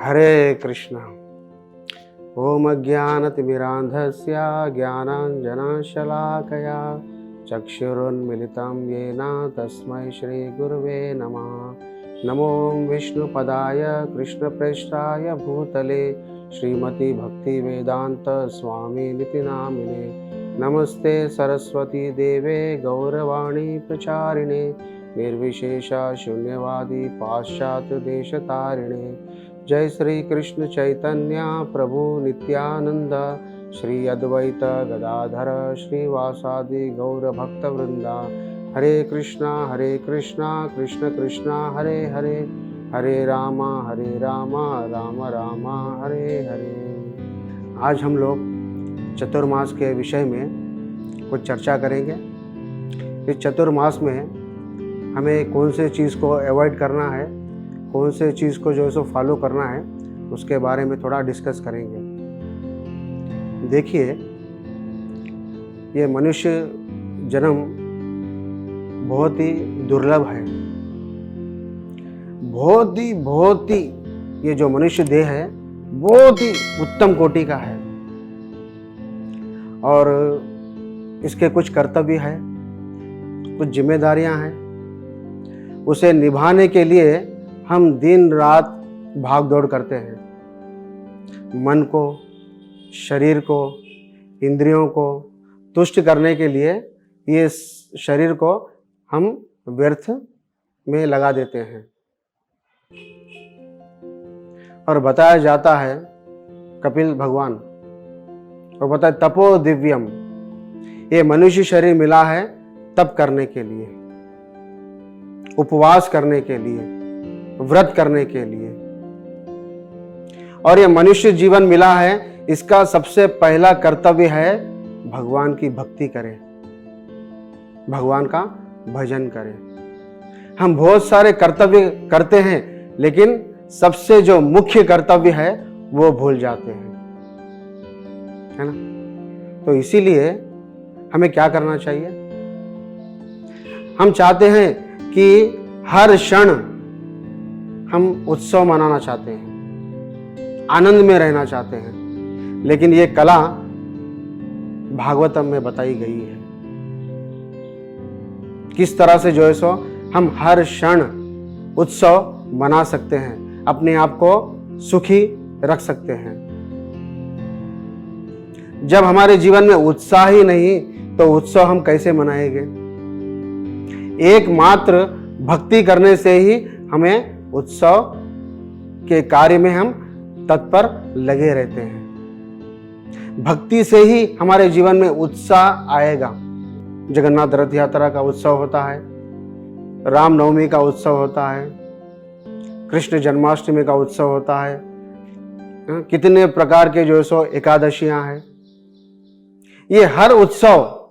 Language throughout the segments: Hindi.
हरे कृष्ण। ओम अज्ञानतिमिरान्धस्य ज्ञानाञ्जनशलाकया चक्षुरुन्मिलितं येन तस्मै श्रीगुरुवे नमः। नमो विष्णुपदाय कृष्णप्रेष्ठाय भूतले श्रीमती भक्तिवेदांत स्वामिनिति नामिने। नमस्ते सरस्वती देवे गौरवाणी प्रचारिणे निर्विशेष शून्यवादी पाश्चात्य देशतारिणे। जय श्री कृष्ण चैतन्य प्रभु नित्यानंद श्री अद्वैत गदाधर श्रीवासादि गौर भक्त वृंदा। हरे कृष्णा कृष्ण कृष्णा हरे हरे, हरे राम राम राम हरे हरे। आज हम लोग चतुर्मास के विषय में कुछ चर्चा करेंगे। इस चतुर्मास में हमें कौन से चीज़ को अवॉइड करना है, कौन से चीज़ को जो है सो फॉलो करना है, उसके बारे में थोड़ा डिस्कस करेंगे। देखिए, ये मनुष्य जन्म बहुत ही दुर्लभ है। बहुत ही ये जो मनुष्य देह है बहुत ही उत्तम कोटि का है और इसके कुछ कर्तव्य है, कुछ जिम्मेदारियां हैं। उसे निभाने के लिए हम दिन रात भाग दौड़ करते हैं। मन को, शरीर को, इंद्रियों को तुष्ट करने के लिए ये शरीर को हम व्यर्थ में लगा देते हैं। और बताया जाता है, कपिल भगवान और बताया तपो दिव्यम, ये मनुष्य शरीर मिला है तप करने के लिए, उपवास करने के लिए, व्रत करने के लिए। और ये मनुष्य जीवन मिला है, इसका सबसे पहला कर्तव्य है भगवान की भक्ति करें, भगवान का भजन करें। हम बहुत सारे कर्तव्य करते हैं, लेकिन सबसे जो मुख्य कर्तव्य है वो भूल जाते हैं, है ना। तो इसीलिए हमें क्या करना चाहिए? हम चाहते हैं कि हर क्षण हम उत्सव मनाना चाहते हैं, आनंद में रहना चाहते हैं, लेकिन ये कला भागवतम में बताई गई है किस तरह से जो है सो हम हर क्षण उत्सव मना सकते हैं, अपने आप को सुखी रख सकते हैं। जब हमारे जीवन में उत्साह ही नहीं तो उत्सव हम कैसे मनाएंगे? एकमात्र भक्ति करने से ही हमें उत्सव के कार्य में हम तत्पर लगे रहते हैं। भक्ति से ही हमारे जीवन में उत्साह आएगा। जगन्नाथ रथ यात्रा का उत्सव होता है, रामनवमी का उत्सव होता है, कृष्ण जन्माष्टमी का उत्सव होता है, कितने प्रकार के जो सो एकादशियां हैं। ये हर उत्सव,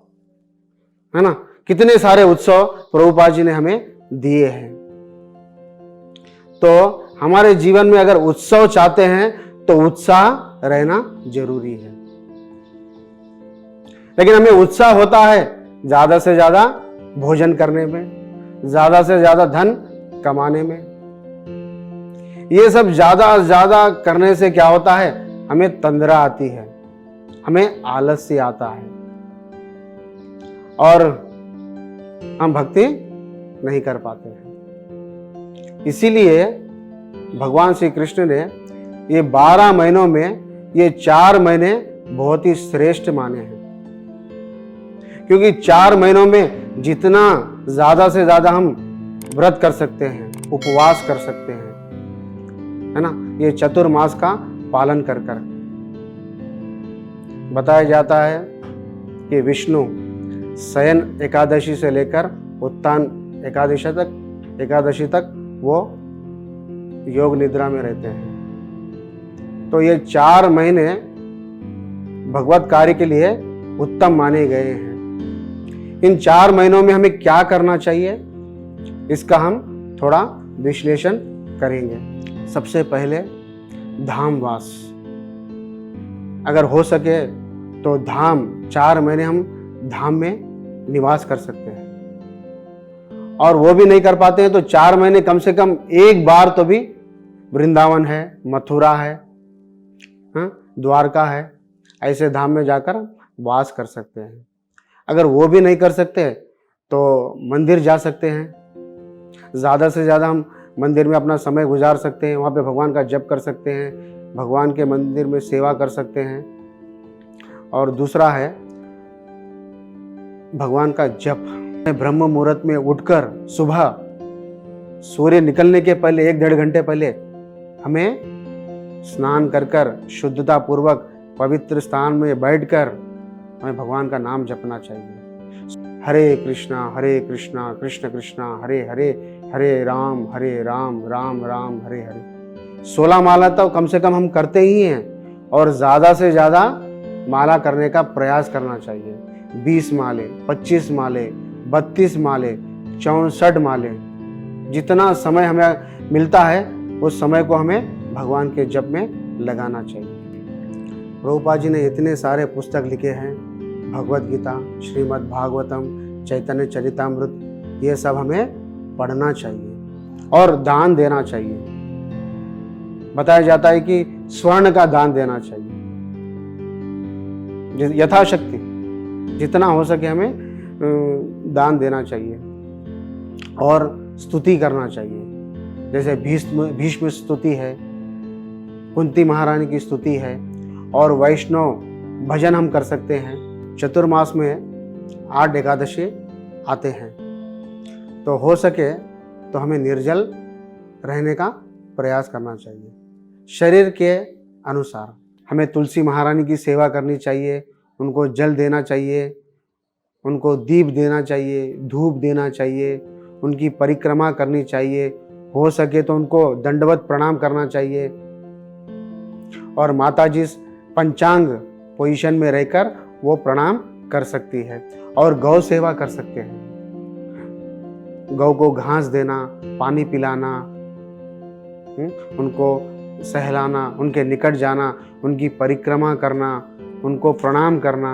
है ना, कितने सारे उत्सव प्रभुपाद जी ने हमें दिए हैं। तो हमारे जीवन में अगर उत्सव चाहते हैं तो उत्साह रहना जरूरी है। लेकिन हमें उत्साह होता है ज्यादा से ज्यादा भोजन करने में, ज्यादा से ज्यादा धन कमाने में। ये सब ज्यादा करने से क्या होता है? हमें तंद्रा आती है, हमें आलस्य आता है और हम भक्ति नहीं कर पाते हैं। इसीलिए भगवान श्री कृष्ण ने ये 12 महीनों में ये 4 महीने बहुत ही श्रेष्ठ माने हैं, क्योंकि 4 महीनों में जितना ज्यादा से ज्यादा हम व्रत कर सकते हैं, उपवास कर सकते हैं, है ना, ये चतुर्मास का पालन कर कर। बताया जाता है कि विष्णु शयन एकादशी से लेकर उत्थान एकादशी तक वो योग निद्रा में रहते हैं। तो ये 4 महीने भगवत कार्य के लिए उत्तम माने गए हैं। इन 4 महीनों में हमें क्या करना चाहिए, इसका हम थोड़ा विश्लेषण करेंगे। सबसे पहले धामवास, अगर हो सके तो धाम 4 महीने हम धाम में निवास कर सकते हैं, और वो भी नहीं कर पाते हैं तो 4 महीने कम से कम एक बार तो भी वृंदावन है, मथुरा है, द्वारका है, ऐसे धाम में जाकर वास कर सकते हैं। अगर वो भी नहीं कर सकते तो मंदिर जा सकते हैं। ज़्यादा से ज़्यादा हम मंदिर में अपना समय गुजार सकते हैं, वहाँ पे भगवान का जप कर सकते हैं, भगवान के मंदिर में सेवा कर सकते हैं। और दूसरा है भगवान का जप। ब्रह्म मुहूर्त में उठकर सुबह सूर्य निकलने के पहले 1-1.5 घंटे पहले हमें स्नान कर कर शुद्धता पूर्वक पवित्र स्थान में बैठकर हमें भगवान का नाम जपना चाहिए। हरे कृष्णा कृष्ण कृष्णा हरे हरे, हरे राम राम राम हरे हरे। 16 माला तो कम से कम हम करते ही हैं, और ज़्यादा से ज़्यादा माला करने का प्रयास करना चाहिए। 20 माले, 25 माले, 32 माले, 64 माले, जितना समय हमें मिलता है उस समय को हमें भगवान के जप में लगाना चाहिए। प्रभुपाद जी ने इतने सारे पुस्तक लिखे हैं, भगवत गीता, श्रीमद् भागवतम, चैतन्य चरितामृत, ये सब हमें पढ़ना चाहिए और दान देना चाहिए। बताया जाता है कि स्वर्ण का दान देना चाहिए, यथाशक्ति जितना हो सके हमें दान देना चाहिए और स्तुति करना चाहिए। जैसे भीष्म स्तुति है, कुंती महारानी की स्तुति है, और वैष्णव भजन हम कर सकते हैं। चतुर्मास में 8 एकादशी आते हैं, तो हो सके तो हमें निर्जल रहने का प्रयास करना चाहिए। शरीर के अनुसार हमें तुलसी महारानी की सेवा करनी चाहिए, उनको जल देना चाहिए, उनको दीप देना चाहिए, धूप देना चाहिए, उनकी परिक्रमा करनी चाहिए, हो सके तो उनको दंडवत प्रणाम करना चाहिए। और माता जिस पंचांग पोजीशन में रहकर वो प्रणाम कर सकती है। और गौ सेवा कर सकते हैं, गौ को घास देना, पानी पिलाना, उनको सहलाना, उनके निकट जाना, उनकी परिक्रमा करना, उनको प्रणाम करना।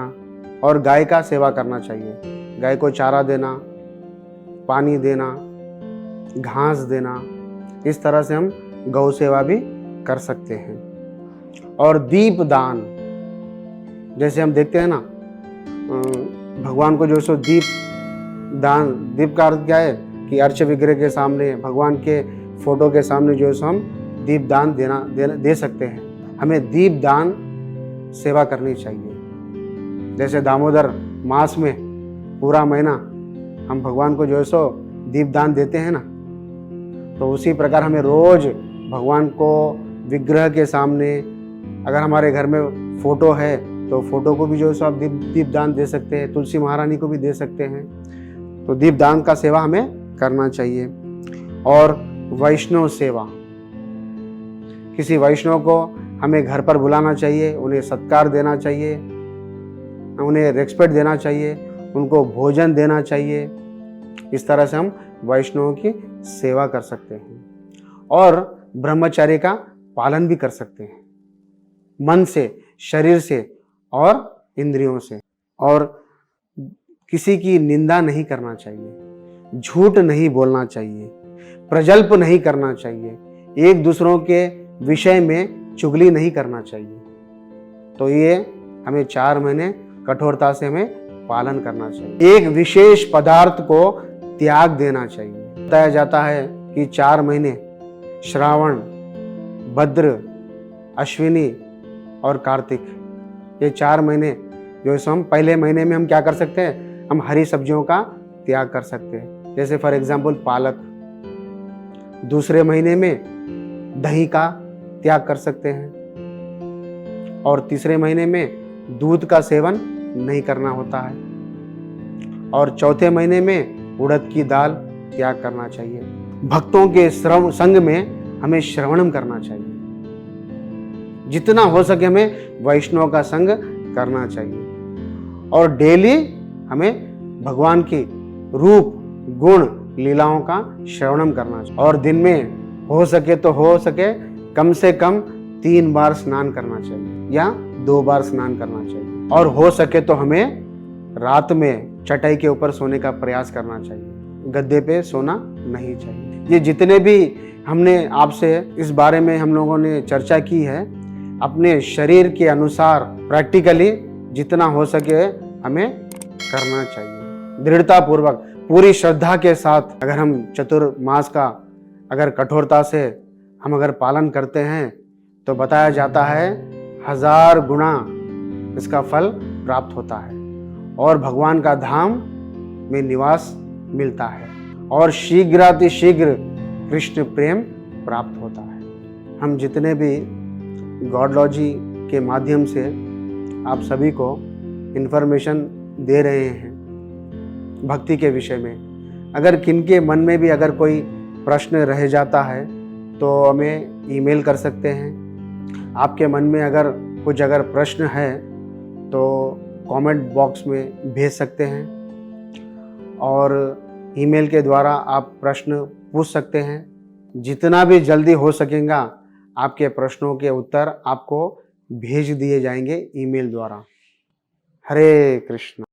और गाय का सेवा करना चाहिए, गाय को चारा देना, पानी देना, घास देना, इस तरह से हम गौ सेवा भी कर सकते हैं। और दीप दान, जैसे हम देखते हैं ना, भगवान को जो सो दीप दान, दीप का अर्थ क्या है कि अर्च विग्रह के सामने, भगवान के फोटो के सामने जो सो हम दीप दान दे सकते हैं। हमें दीप दान सेवा करनी चाहिए। जैसे दामोदर मास में पूरा महीना हम भगवान को जो है सो दीप दान देते हैं ना, तो उसी प्रकार हमें रोज भगवान को विग्रह के सामने, अगर हमारे घर में फोटो है तो फोटो को भी जो है सो आप दीप दान दे सकते हैं, तुलसी महारानी को भी दे सकते हैं। तो दीप दान का सेवा हमें करना चाहिए। और वैष्णव सेवा, किसी वैष्णव को हमें घर पर बुलाना चाहिए, उन्हें सत्कार देना चाहिए, उन्हें रेस्पेक्ट देना चाहिए, उनको भोजन देना चाहिए। इस तरह से हम वैष्णवों की सेवा कर सकते हैं। और ब्रह्मचर्य का पालन भी कर सकते हैं, मन से, शरीर से और इंद्रियों से। और किसी की निंदा नहीं करना चाहिए, झूठ नहीं बोलना चाहिए, प्रजल्प नहीं करना चाहिए, एक दूसरों के विषय में चुगली नहीं करना चाहिए। तो ये हमें 4 महीने कठोरता से हमें पालन करना चाहिए। एक विशेष पदार्थ को त्याग देना चाहिए। बताया जाता है कि 4 महीने श्रावण, भद्र, अश्विनी और कार्तिक, ये 4 महीने जो हम पहले महीने में हम क्या कर सकते हैं, हम हरी सब्जियों का त्याग कर सकते हैं। जैसे फॉर एग्जाम्पल पालक। दूसरे महीने में दही का त्याग कर सकते हैं। और तीसरे महीने में दूध का सेवन नहीं करना होता है। और चौथे महीने में उड़द की दाल त्याग करना चाहिए। भक्तों के संग में हमें श्रवणम करना चाहिए, जितना हो सके हमें वैष्णव का संग करना चाहिए। और डेली हमें भगवान की रूप, गुण, लीलाओं का श्रवणम करना चाहिए। और दिन में हो सके कम से कम 3 बार स्नान करना चाहिए या 2 बार स्नान करना चाहिए। और हो सके तो हमें रात में चटाई के ऊपर सोने का प्रयास करना चाहिए। गद्दे पे सोना नहीं चाहिए। ये जितने भी हमने आपसे इस बारे में हम लोगों ने चर्चा की है, अपने शरीर के अनुसार प्रैक्टिकली जितना हो सके हमें करना चाहिए। दृढ़ता पूर्वक पूरी श्रद्धा के साथ अगर हम चतुर्मास का अगर कठोरता से हम अगर पालन करते हैं तो बताया जाता है 1000 गुना इसका फल प्राप्त होता है और भगवान का धाम में निवास मिलता है और शीघ्रातिशीघ्र कृष्ण प्रेम प्राप्त होता है। हम जितने भी गॉडलॉजी के माध्यम से आप सभी को इन्फॉर्मेशन दे रहे हैं भक्ति के विषय में, अगर किनके मन में भी अगर कोई प्रश्न रह जाता है तो हमें ईमेल कर सकते हैं। आपके मन में अगर कुछ अगर प्रश्न है तो कमेंट बॉक्स में भेज सकते हैं और ईमेल के द्वारा आप प्रश्न पूछ सकते हैं। जितना भी जल्दी हो सकेगा आपके प्रश्नों के उत्तर आपको भेज दिए जाएंगे ईमेल द्वारा। हरे कृष्ण।